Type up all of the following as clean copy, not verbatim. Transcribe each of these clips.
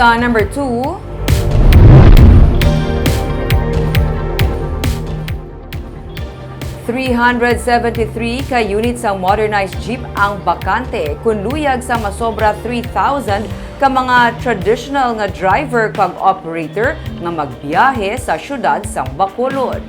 Sa number 2, $373 ka unit sa modernized jeep ang bakante kun luyag sa masobra 3,000 ka mga traditional nga driver kag operator nga magbiyahe sa syudad sang Bacolod.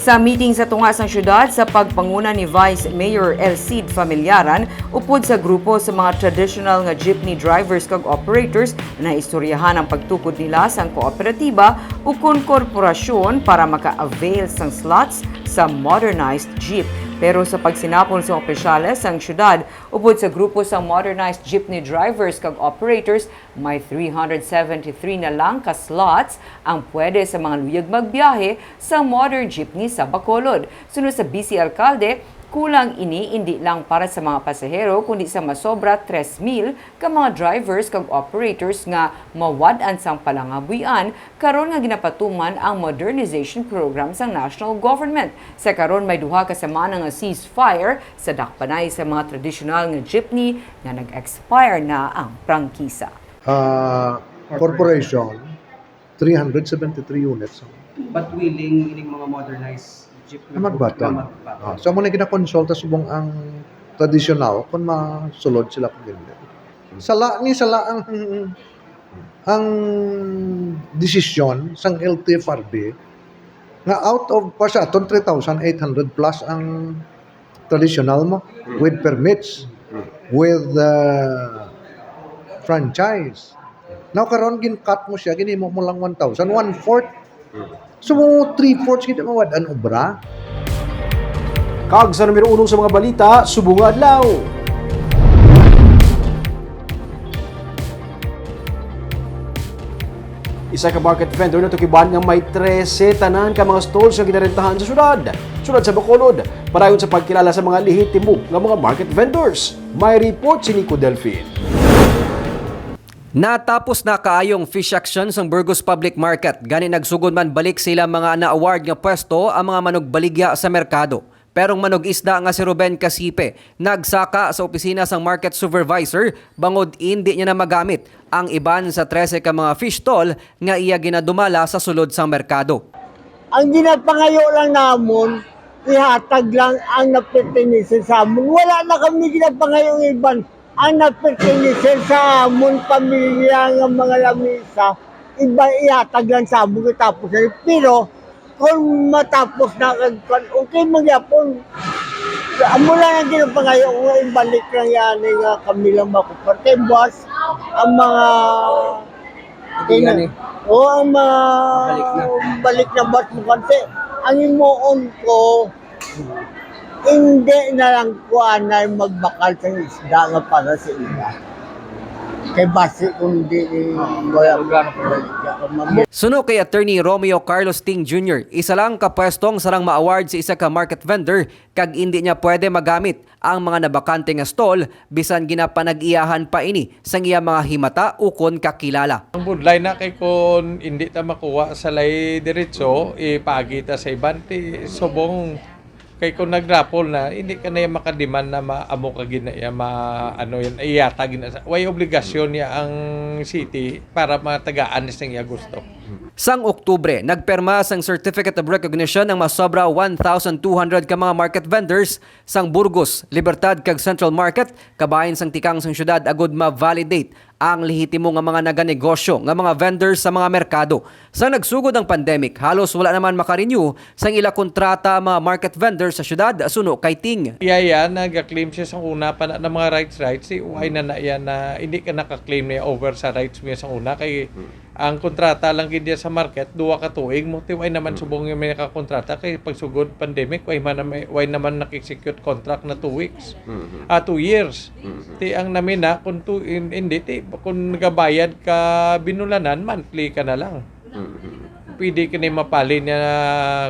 Sa meeting sa tunga sang syudad sa pagpanguna ni Vice Mayor Elcid Familiaran upod sa grupo sa mga traditional nga jeepney drivers kag operators na istoryahan ang pagtukod nila sang kooperatiba ukon korporasyon para maka-avail sang slots sa modernized jeep. Pero sa pagsinapon sa opisyales sang syudad upod sa grupo sa modernized jeepney drivers kag operators, may 373 na lang ka slots ang pwede sa mga luyag magbiyahe sa modern jeepney sa Bacolod. Sunod sa BC Alcalde, kulang ini hindi lang para sa mga pasahero kundi sa masobra 3,000 ka mga drivers kag operators nga mawad-an sang palangabuyan karon nga ginapatuman ang modernization program sang national government. Sa karon may duha ka semana nga ceasefire sa dakpanay sa mga traditional nga jeepney nga nag-expire na ang prangkisa. Corporation 373 units. But willing ining mga modernized jeep Magbaton. So mo na gina-consult subong ang traditional kung masulod sila kung ganyan. Sala ang desisyon sang LTFRB nga out of pasaton 3,800 plus ang traditional mo with permits, with franchise. Now karon gin-cut mo siya, ginimo mo lang 1,000, 1/4. So, 3/4 kita mawad ang obra. Kag sa numero 1 sa mga balita, subong nga adlaw. Isa ka market vendor na tukiban nga may 13 tanan ka mga stalls nga ginarentahan sa syudad. Syudad sa Bacolod, padayon sa pagkilala sa mga lehitimo nga mga market vendors. May report si Nico Delfin. Natapos na kaayong fish action sa Burgos Public Market. Gani nagsugod man balik sila mga na-award nga pwesto ang mga manugbaligya sa merkado. Pero manug-isda nga si Ruben Casipe nagsaka sa opisina sang market supervisor bangod hindi niya na magamit ang iban sa 13 ka mga fish stall nga iya ginadumala sa sulod sang merkado. Ang ginapangayo lang namon, ihatag lang ang napertenise sa amon. Wala na kami ginapangayong iban. Ang napertenise sa amon pamilya ng mga lamisa, iba ihatag lang sa amon tapos na. Pero kung matapos na, okay magyapon. Amo lang ang ginapangayo kung ibalik lang yan nga kami lang makuparte. Boss, ang mga ang mga balik na bus mo kasi ang imoon ko hindi na lang ko na magbakal sa isda nga para sa ila. Kay base kung di wala Suno kay Attorney Romeo Carlos Ting Jr., isa lang kapwestong sarang ma-award sa isa ka market vendor kag hindi niya pwede magamit ang mga nabakante nga stall bisan ginapanag-iyahan pa ini sang iya mga himata ukon kakilala. Ang budlay na kay kung hindi ta makuha sa lay diretso, ipagi ta sa iban ti subong kay kung nagrapol na hindi ka na makadiman na maamo ka ginaya yan iyata gina way obligasyon niya ang city para matagaan ning iya gusto. Sang Oktubre, nagperma sang Certificate of Recognition ng masobra 1,200 ka mga market vendors sang Burgos, Libertad kag Central Market kabahin sang tikang sang syudad agud ma-validate ang lehitimo nga mga naganegosyo nga mga vendors sa mga merkado. Sa nagsugod ang pandemic, halos wala naman makarenew sang ila kontrata mga market vendors sa syudad suno kay Ting. Iya nag-claim siya sa una pa na mga rights si why na yan na hindi ka naka-claim niya over sa rights mo sa una kay ang kontrata lang gid sa market duwa ka tuig mo ti why naman subong yung may nakakontrata kay pagsugod pandemic why naman nag-execute contract na 2 weeks 2 years ti ang namina kung hindi ti kung nagabayad ka binulanan monthly ka na lang pwede ka na mapali niya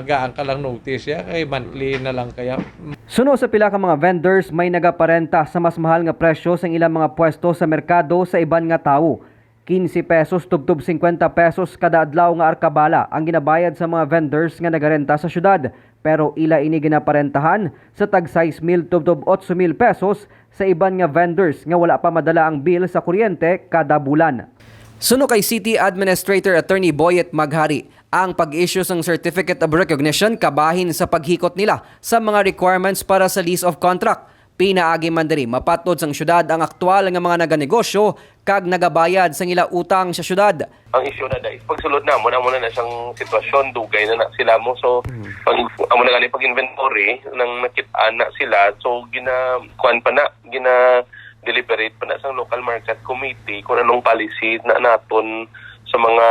gaan ka lang notice ya kay monthly na lang kaya. Suno sa pila ka mga vendors may nagaparenta sa mas mahal nga presyo sa ilang mga pwesto sa merkado sa iban nga tawo. 15 pesos tubtob 50 pesos kada adlaw nga arkabala ang ginabayad sa mga vendors nga nagarenta sa syudad. Pero ila ini ginaparentahan sa tag 6,000 tubtob 8,000 pesos sa iban nga vendors nga wala pa madala ang bill sa kuryente kada bulan. Suno kay City Administrator Attorney Boyet Maghari, ang pag-issue ng Certificate of Recognition kabahin sa paghikot nila sa mga requirements para sa lease of contract. Pinaagi man diri mapatod sang syudad ang aktwal nga mga naganegosyo kag nagabayad sang ila utang sa syudad. Ang issue na dahil pagsulod na muna na siyang sitwasyon, dugay na sila mo. So, amo na gali pag-inventory, nang nakitaan na sila, so deliberate pa na sa local market committee kung anong policy na naton sa mga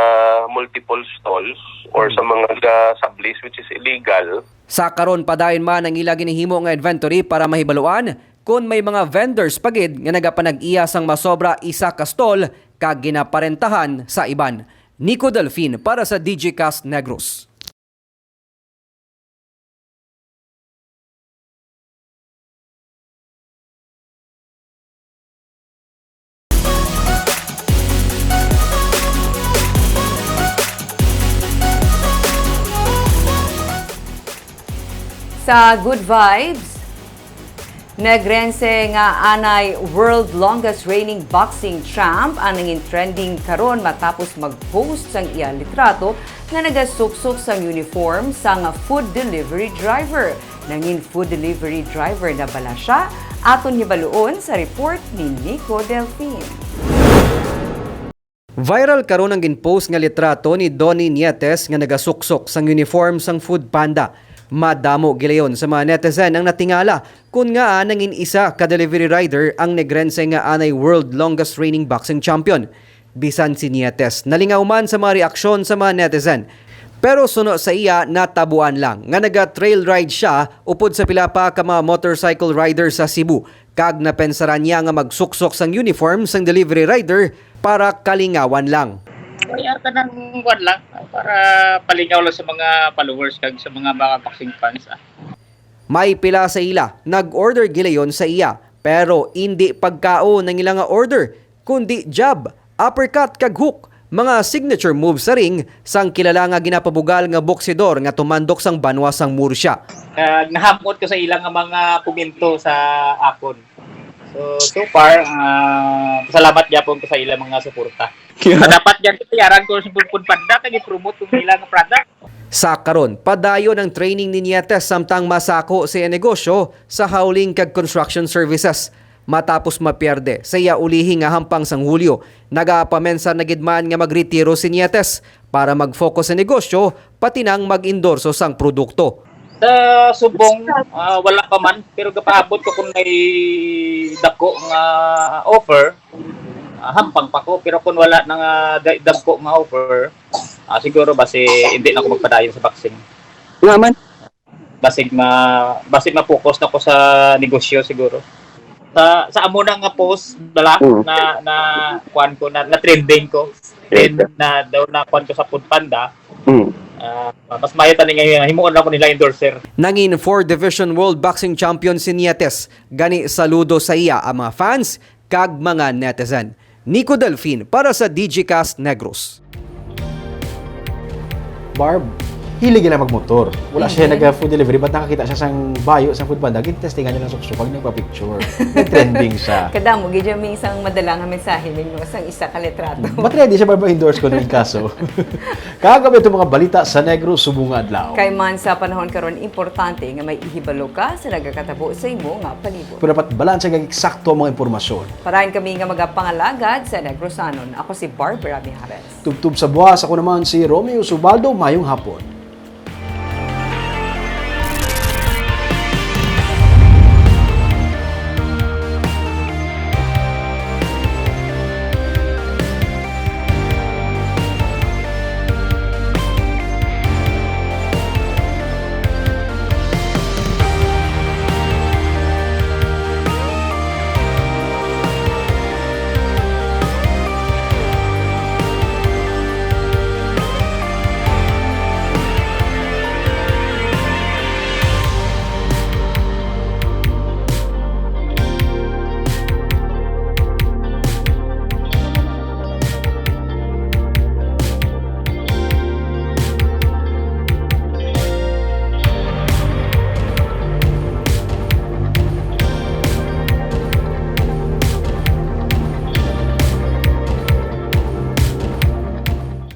multiple stalls or sa mga sublease which is illegal. Sa karon padayon man ang ila ginihimo nga inventory para mahibaluan kung may mga vendors pagid nga nagapanag-iya sang masobra isa ka stall kag ginaparentahan sa iban. Nico Delfin para sa DGCast Negros. Sa Good Vibes, nagrense nga anay world longest reigning boxing champ ang nanging trending karon matapos mag-post sang iya litrato nga nagasuksok sang uniform sang food delivery driver. Nanging food delivery driver na bala siya, aton hibaluon sa report ni Nico Delfin. Viral karon ang ginpost nga litrato ni Donnie Nietes nga nagasuksok sang uniform sang Food Panda. Madamo gilayon sa mga netizen ang natingala kung nga nangin isa ka delivery rider ang negrense nga anay world longest reigning boxing champion. Bisan si Nietes nalingaw man sa mga reaksyon sa mga netizen. Pero suno sa iya natabuan lang nga naga-trail ride siya upod sa pila pa ka mga motorcycle rider sa Cebu. Kag napensaran niya nga magsuksok sang uniform sang delivery rider para kalingawan lang. Kaya ka ng buwan lang para palingaw lang sa mga followers kag sa mga boxing fans. May pila sa ila, nag-order gilayon sa iya, pero hindi pagkao ng ilang nga order, kundi jab, uppercut kag hook, mga signature moves sa ring sang kilala nga ginapabugal nga boksidor nga tumandok sang banwa sang Murcia. Nahamot ko sa ilang nga mga komento sa akon. So far, salamat gyapon ko sa ilang mga suporta. Dapat yan kitayaran ko sa Food Panda kay i-promote kung ilang product. Sa karon, padayon ang training ni Nietes samtang masako sa negosyo sa hauling kag construction services. Matapos mapierde sa iya ulihi nga hampang sang Hulyo, nagapamensa na gidman nga magretiro si Nietes para mag-focus sa negosyo pati nang mag-endorso sang produkto. Sa Subong, wala pa man pero kapaabot ko kung may dako nga offer. Hampang pa ko pero kung wala nang dagko nga offer, siguro basi hindi na ako magpadayon sa boxing. Nga man. Basig ma-focus na ko sa negosyo siguro. Sa amo na nga post bala na kuan ko na trending ko. Trend na daw na kuan ko sa Food Panda. Mas mayo tani nga himuon ako nila endorser. Nangin 4 Division World Boxing Champion si Nietes. Gani saludo sa iya ang mga fans kag mga netizen. Nico Delfin para sa DGCast Negros. Barb, hilig na magmotor. Wala siya nag-food delivery, ba't nakakita siya sang bayo sa Food Panda? Gintestingan niya ng sukso pag nagpa-picture. Nag-trending siya. Kadamo, gidya may isang madalang mensahe ninyo sa isa ka litrato. Ba't ready siya ba endorse ko ng kaso? Kagabi itong mga balita sa Negros, Subunga Adlaw. Kay man sa panahon karon importante nga may ihibalo ka sa nagakatabo sa imo nga palibot. Pero dapat balansa ng eksakto ang mga impormasyon. Parahin kami nga magapangalagad sa Negrosanon. Ako si Barbara Mijares. Tubtub sa buwas, ako naman si Romeo Subaldo, mayong hapon.